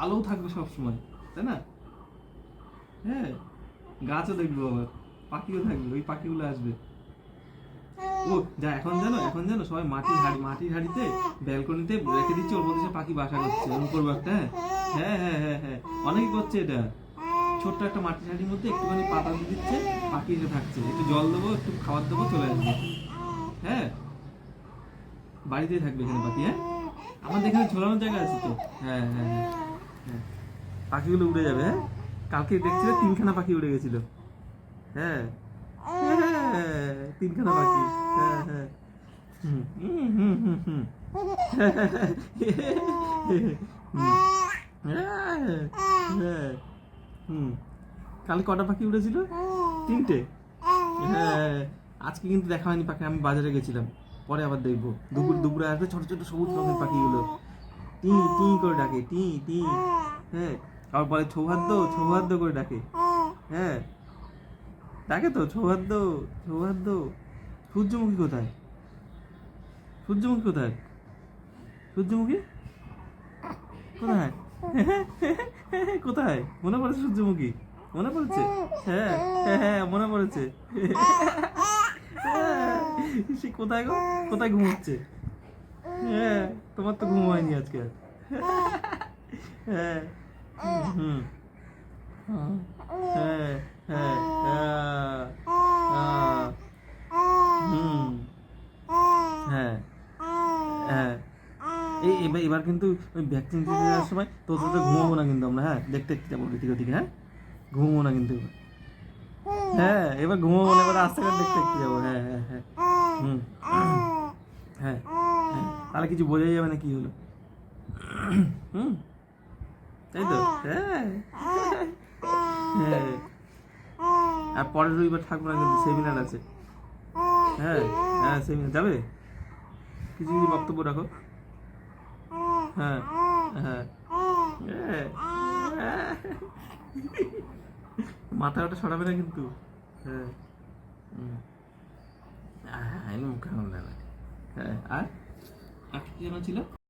আলো থাকবে সবসময়, তাই না? হ্যাঁ, গাছও দেখবো, আবার পাখিও থাকবে, ওই পাখিগুলো আসবে। ও যা, এখন জানো সবাই মাটির হাড়িতে ব্যালকনিতে রেখে দিচ্ছে, ওর মধ্যে সে পাখি বাসা করছে, ওর উপর একটা। হ্যাঁ হ্যাঁ হ্যাঁ হ্যাঁ, অনেকে করছে এটা। ছোট্ট একটা মাটির হাড়ির মধ্যে একটুখানি পাতা দিয়ে দিচ্ছে, পাখি এসে থাকছে, একটু জল দেবো, একটু খাবার দেবো, চলে আসবে। হ্যাঁ, বাড়িতেই থাকবে এখানে পাখি। হ্যাঁ, আমাদের এখানে ঝোলানোর জায়গা আছে তো। হ্যাঁ হ্যাঁ হ্যাঁ হ্যাঁ, পাখিগুলো উড়ে যাবে। হ্যাঁ, কালকে দেখছিলে 3খানা পাখি উড়ে গেছিল। হ্যাঁ হ্যাঁ, 3খানা পাখি। হ্যাঁ হ্যাঁ, হুম হুম হুম হুম হুম, হ্যাঁ, হুম। কালকে কটা পাখি উড়েছিল? 3টে। হ্যাঁ, আজকে কিন্তু দেখা হয়নি পাখি, আমি বাজারে গেছিলাম, পরে আবার দেখবো। দুপুরে আসবে ছোট ছোট সবুজ রঙের পাখিগুলো, টি টি করে ডাকে, টি টি। হ্যাঁ, আবার বলে সৌহার্দ্য সৌহার্দ্য করে ডাকে। হ্যাঁ, ডাকে তো সৌহার্দ্য সৌহার্দ্য। সূর্যমুখী কোথায়? সূর্যমুখী কোথায়? সূর্যমুখী কোথায়? কোথায়? মনে পড়েছে সূর্যমুখী? মনে পড়েছে? হ্যাঁ হ্যাঁ হ্যাঁ, মনে পড়েছে। সে কোথায় গো? কোথায় ঘুমোচ্ছে? হ্যাঁ, তোমার তো ঘুম হয়নি আজকে। হ্যাঁ, হুম, হ্যাঁ হ্যাঁ, হুম, হ্যাঁ হ্যাঁ। এবার কিন্তু ওই ভ্যাকসিন দিতে যাওয়ার সময় তোর সাথে ঘুমাবো না কিন্তু আমরা। হ্যাঁ, দেখতে দেখতে যাবো এদিকে ওদিকে। হ্যাঁ, ঘুমাবো না কিন্তু এবার। হ্যাঁ, এবার ঘুমাবো না, এবার আস্তে করে দেখতে দেখতে যাবো। হ্যাঁ হ্যাঁ হ্যাঁ, হুম, হ্যাঁ হ্যাঁ, তাহলে কিছু বোঝাই যাবে না কি হলো। হুম, তাই তো। হ্যাঁ হ্যাঁ, আর পরের রবিবার থাকবো না কিন্তু, সেমিনার আছে। হ্যাঁ হ্যাঁ, সেমিনার যাবে, কিছু কিছু বক্তব্য রাখো। হ্যাঁ হ্যাঁ হ্যাঁ, মাথা ওটা সরাবে না কিন্তু। হ্যাঁ, মুখে আঙুল দেয় না। হ্যাঁ, আর কি যেন ছিল?